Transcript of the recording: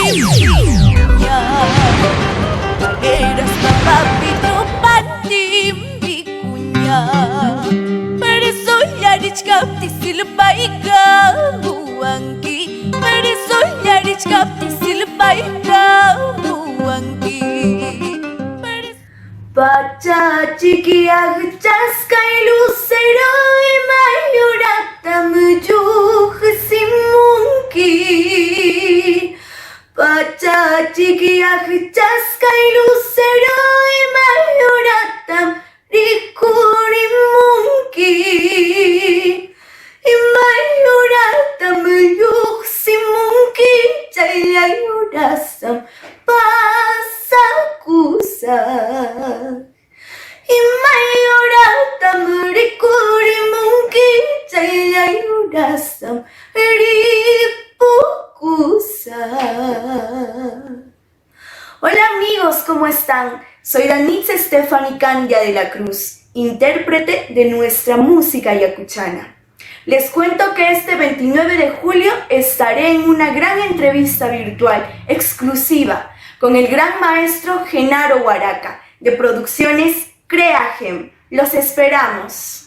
Timbinya Pageras papapito pantim bikunya Peresoyarich kapti silbaika huangki Peresoyarich kapti silbaika huangki Baca chiquia chaskai lucero y mayurata mujuh simunki Baca chiquia chaskai lucero y mayurata rikuri munki y mayurata mujuh simunki chayayurasam pasakusa Imayurata murikuri munki chayayurasam ripukusa. Hola amigos, ¿cómo están? Soy Danitza Stefani Candia de la Cruz, intérprete de nuestra música ayacuchana. Les cuento que este 29 de julio estaré en una gran entrevista virtual exclusiva con el gran maestro Genaro de Producciones Creagem. Los esperamos.